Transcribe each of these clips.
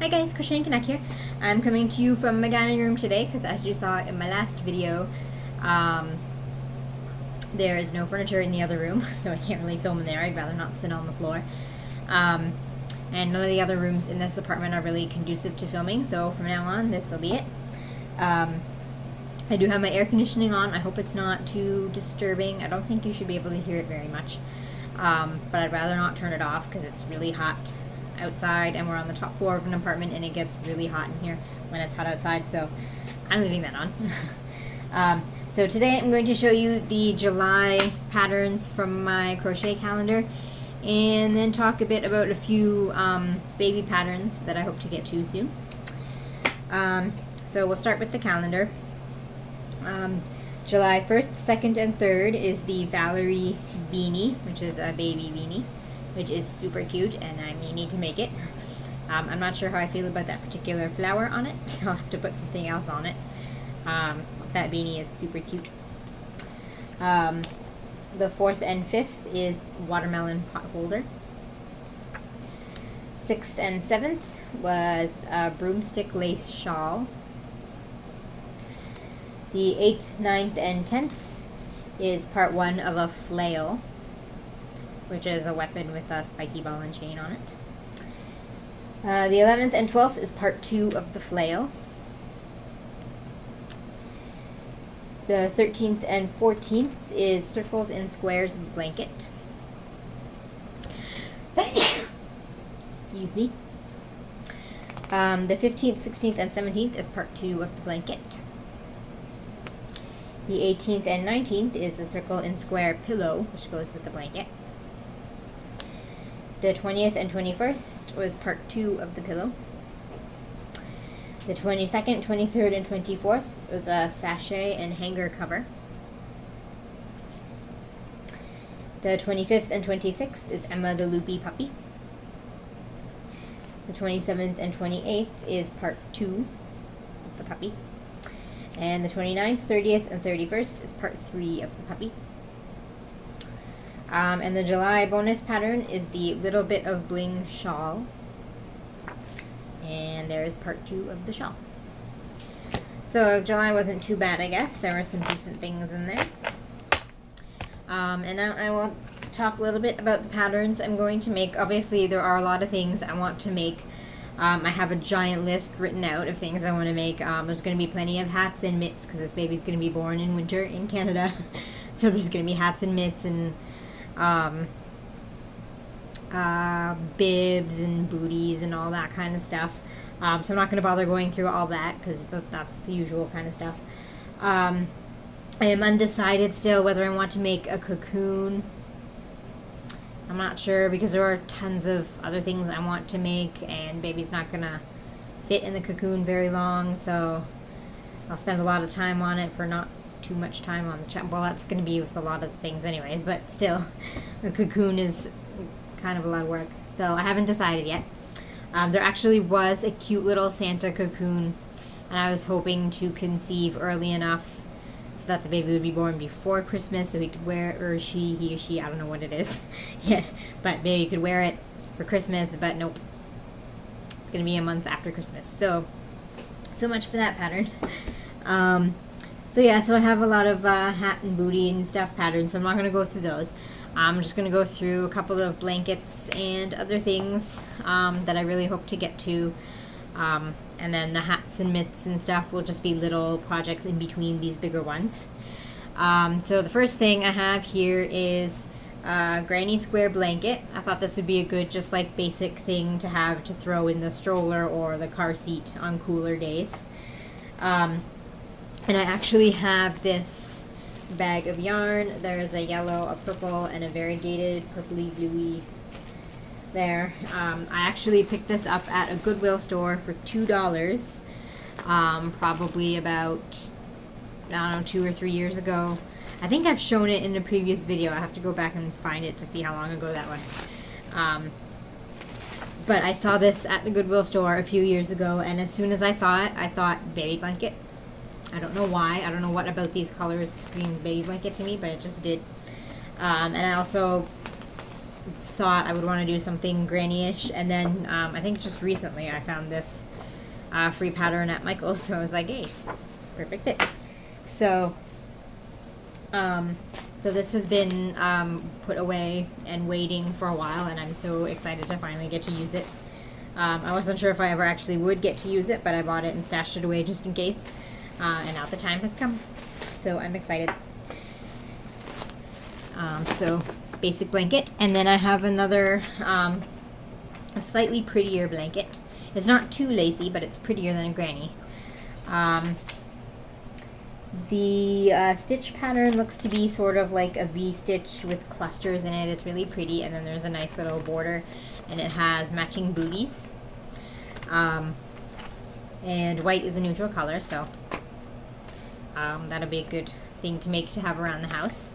Hi guys, Crochet and Connect here. I'm coming to you from my dining room today because as you saw in my last video, there is no furniture in the other room, so I can't really film in there. I'd rather not sit on the floor. And none of the other rooms in this apartment are really conducive to filming, so from now on, this will be it. I do have my air conditioning on. I hope it's not too disturbing. I don't think you should be able to hear it very much. But I'd rather not turn it off because it's really hot outside and we're on the top floor of an apartment and it gets really hot in here when it's hot outside, so I'm leaving that on. So today I'm going to show you the July patterns from my crochet calendar and then talk a bit about a few baby patterns that I hope to get to soon. So we'll start with the calendar. July 1st, 2nd, and 3rd is the Valerie beanie, which is a baby beanie, which is super cute, and I may need to make it. I'm not sure how I feel about that particular flower on it. I'll have to put something else on it. That beanie is super cute. The 4th and 5th is watermelon pot holder. 6th and 7th was a broomstick lace shawl. The 8th, 9th, and 10th is part 1 of a flail, which is a weapon with a spiky ball and chain on it. The 11th and 12th is part 2 of the flail. The 13th and 14th is circles and squares of blanket. Excuse me. The 15th, 16th, and 17th is part 2 of the blanket. The 18th and 19th is a circle and square pillow, which goes with the blanket. The 20th and 21st was part 2 of the pillow. The 22nd, 23rd, and 24th was a sachet and hanger cover. The 25th and 26th is Emma the Loopy Puppy. The 27th and 28th is part 2 of the puppy. And the 29th, 30th, and 31st is part 3 of the puppy. And the July bonus pattern is the Little Bit of Bling shawl. And there is part 2 of the shawl. So July wasn't too bad, I guess. There were some decent things in there. And now I will talk a little bit about the patterns I'm going to make. Obviously, there are a lot of things I want to make. I have a giant list written out of things I want to make. There's going to be plenty of hats and mitts because this baby's going to be born in winter in Canada. So there's going to be hats and mitts and bibs and booties and all that kind of stuff. So I'm not going to bother going through all that because that's the usual kind of stuff. I am undecided still whether I want to make a cocoon. I'm not sure because there are tons of other things I want to make and baby's not going to fit in the cocoon very long, so I'll spend a lot of time on it for not too much time on the well, that's going to be with a lot of things anyways, but still, the cocoon is kind of a lot of work, so I haven't decided yet. There actually was a cute little Santa cocoon, and I was hoping to conceive early enough so that the baby would be born before Christmas so he could wear, or he or she, I don't know what it is yet, but baby could wear it for Christmas, but nope. It's going to be a month after Christmas, so much for that pattern. So yeah, so I have a lot of hat and booty and stuff patterns, so I'm not going to go through those. I'm just going to go through a couple of blankets and other things that I really hope to get to. And then the hats and mitts and stuff will just be little projects in between these bigger ones. So the first thing I have here is a granny square blanket. I thought this would be a good just like basic thing to have to throw in the stroller or the car seat on cooler days. And I actually have this bag of yarn. There's a yellow, a purple, and a variegated purpley bluey there. I actually picked this up at a Goodwill store for $2, probably about, I don't know, 2 or 3 years ago. I think I've shown it in a previous video. I have to go back and find it to see how long ago that was. But I saw this at the Goodwill store a few years ago, and as soon as I saw it, I thought baby blanket. I don't know why. I don't know what about these colors screamed baby blanket to me, but it just did. And I also thought I would want to do something granny-ish, and then I think just recently I found this free pattern at Michael's, so I was like, hey, perfect fit. So, so this has been put away and waiting for a while, and I'm so excited to finally get to use it. I wasn't sure if I ever actually would get to use it, but I bought it and stashed it away just in case, and now the time has come, so I'm excited. So basic blanket, and then I have another a slightly prettier blanket. It's not too lacy, but it's prettier than a granny. The stitch pattern looks to be sort of like a V-stitch with clusters in it. It's really pretty, and then there's a nice little border, and it has matching booties. And white is a neutral color, so that'll be a good thing to make to have around the house.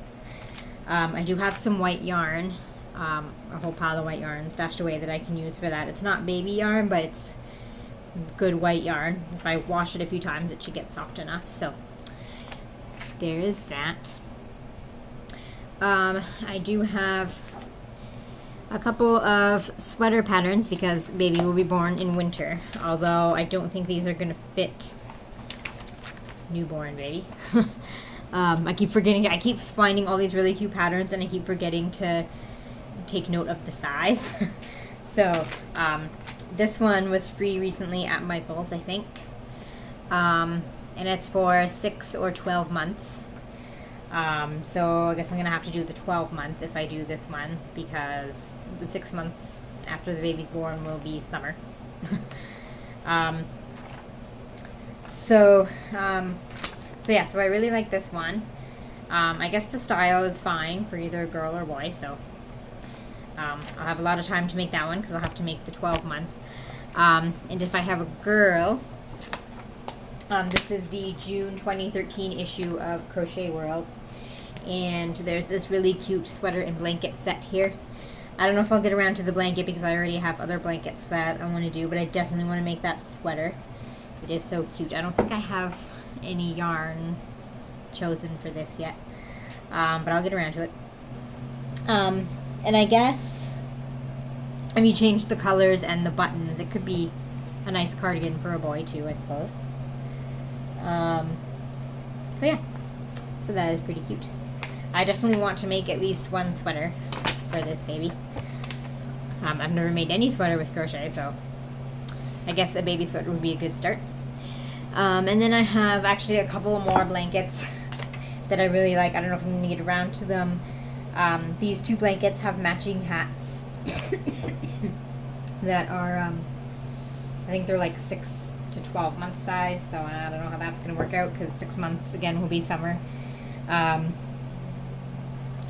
I do have some white yarn, a whole pile of white yarn stashed away that I can use for that. It's not baby yarn, but it's good white yarn. If I wash it a few times, it should get soft enough. So there is that. I do have a couple of sweater patterns because baby will be born in winter, although I don't think these are going to fit newborn baby. I keep forgetting, I keep finding all these really cute patterns, and I keep forgetting to take note of the size. So this one was free recently at Michael's, I think, and it's for 6 or 12 months. So I guess I'm gonna have to do the 12 month if I do this one, because the 6 months after the baby's born will be summer. So yeah, so I really like this one. I guess the style is fine for either a girl or boy, so I'll have a lot of time to make that one because I'll have to make the 12 month. And if I have a girl, this is the June 2013 issue of Crochet World, and there's this really cute sweater and blanket set here. I don't know if I'll get around to the blanket because I already have other blankets that I want to do, but I definitely want to make that sweater. It is so cute. I don't think I have any yarn chosen for this yet, but I'll get around to it. And I guess if you change the colors and the buttons, it could be a nice cardigan for a boy too, I suppose. So yeah, so that is pretty cute. I definitely want to make at least one sweater for this baby. I've never made any sweater with crochet, so I guess a baby sweater would be a good start. And then I have actually a couple more blankets that I really like. I don't know if I'm going to get around to them. These two blankets have matching hats that are, I think they're like 6 to 12 month size, so I don't know how that's going to work out because 6 months again will be summer.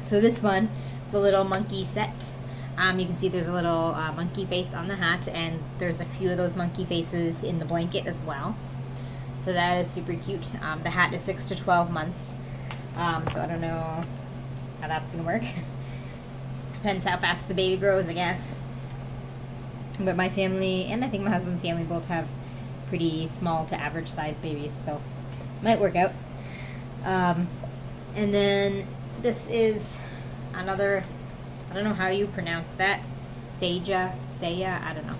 So this one, the little monkey set, you can see there's a little monkey face on the hat, and there's a few of those monkey faces in the blanket as well. So that is super cute. The hat is 6 to 12 months, so I don't know how that's going to work. Depends how fast the baby grows, I guess. But my family, and I think my husband's family, both have pretty small to average size babies, so it might work out. And then this is another, I don't know how you pronounce that, Saya, I don't know.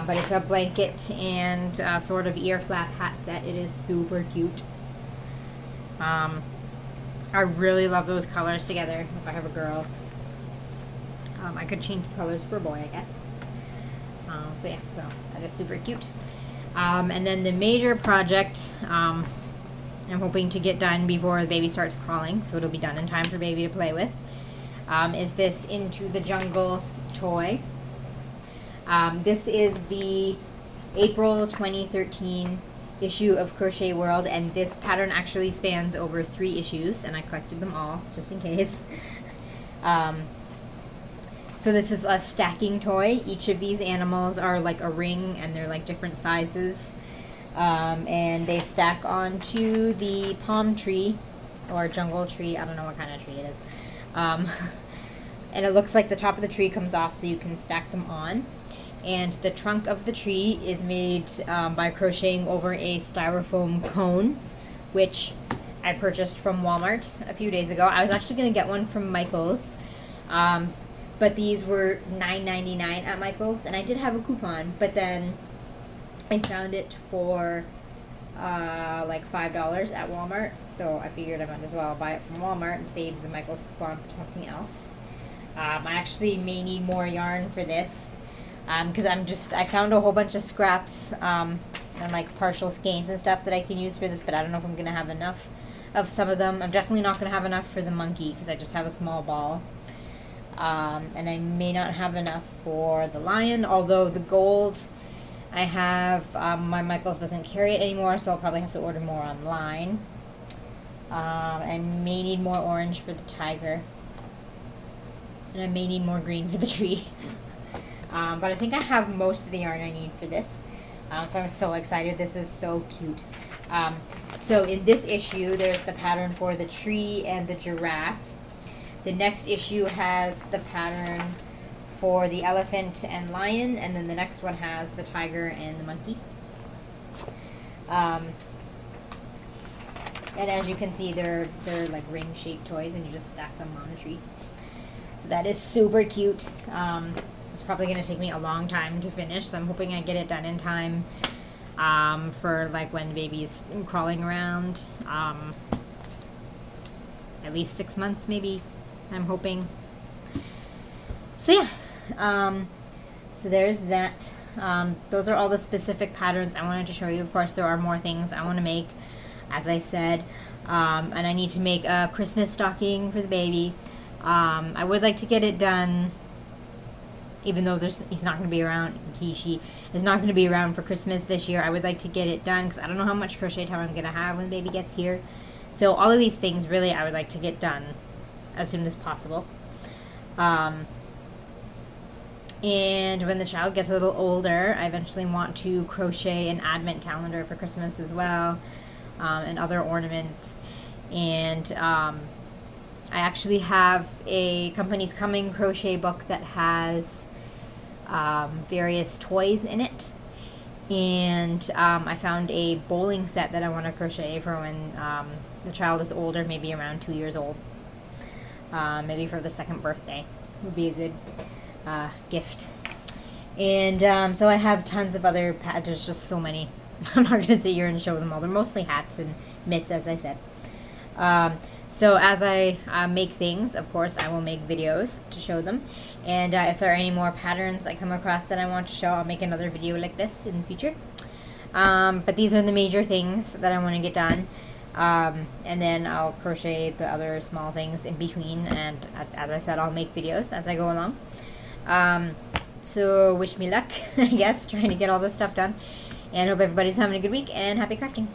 But it's a blanket and sort of ear flap hat set. It is super cute. I really love those colors together. If I have a girl, I could change the colors for a boy, I guess. So yeah, so that is super cute. And then the major project, I'm hoping to get done before the baby starts crawling, so it'll be done in time for baby to play with, is this Into the Jungle toy. This is the April 2013 issue of Crochet World, and this pattern actually spans over 3 issues, and I collected them all just in case. So this is a stacking toy. Each of these animals are like a ring, and they're like different sizes, and they stack onto the palm tree or jungle tree. I don't know what kind of tree it is. And it looks like the top of the tree comes off, so you can stack them on. And the trunk of the tree is made by crocheting over a styrofoam cone, which I purchased from Walmart a few days ago. I was actually going to get one from Michael's, but these were $9.99 at Michael's, and I did have a coupon, but then I found it for like $5 at Walmart, so I figured I might as well buy it from Walmart and save the Michael's coupon for something else. I actually may need more yarn for this, because I found a whole bunch of scraps and like partial skeins and stuff that I can use for this, but I don't know if I'm going to have enough of some of them. I'm definitely not going to have enough for the monkey because I just have a small ball. And I may not have enough for the lion, although the gold I have, my Michael's doesn't carry it anymore, so I'll probably have to order more online. I may need more orange for the tiger, and I may need more green for the tree. But I think I have most of the yarn I need for this, so I'm so excited. This is so cute. So in this issue, there's the pattern for the tree and the giraffe. The next issue has the pattern for the elephant and lion, and then the next one has the tiger and the monkey. And as you can see, they're like ring-shaped toys, and you just stack them on the tree. So that is super cute. It's probably going to take me a long time to finish, so I'm hoping I get it done in time for like when the baby's crawling around. At least 6 months maybe, I'm hoping. So yeah, so there's that. Those are all the specific patterns I wanted to show you. Of course, there are more things I want to make, as I said, and I need to make a Christmas stocking for the baby. I would like to get it done, even though he's not going to be around, she is not going to be around for Christmas this year. I would like to get it done because I don't know how much crochet time I'm going to have when the baby gets here. So all of these things, really, I would like to get done as soon as possible. And when the child gets a little older, I eventually want to crochet an advent calendar for Christmas as well, and other ornaments. And I actually have a Company's Coming crochet book that has various toys in it. And I found a bowling set that I want to crochet for when the child is older, maybe around 2 years old. Maybe for the second birthday would be a good gift. And so I have tons of other there's just so many. I'm not going to sit here and show them all. They're mostly hats and mitts, as I said. So as I make things, of course, I will make videos to show them. And if there are any more patterns I come across that I want to show, I'll make another video like this in the future. But these are the major things that I want to get done. And then I'll crochet the other small things in between. And as I said, I'll make videos as I go along. So wish me luck, I guess, trying to get all this stuff done. And hope everybody's having a good week, and happy crafting.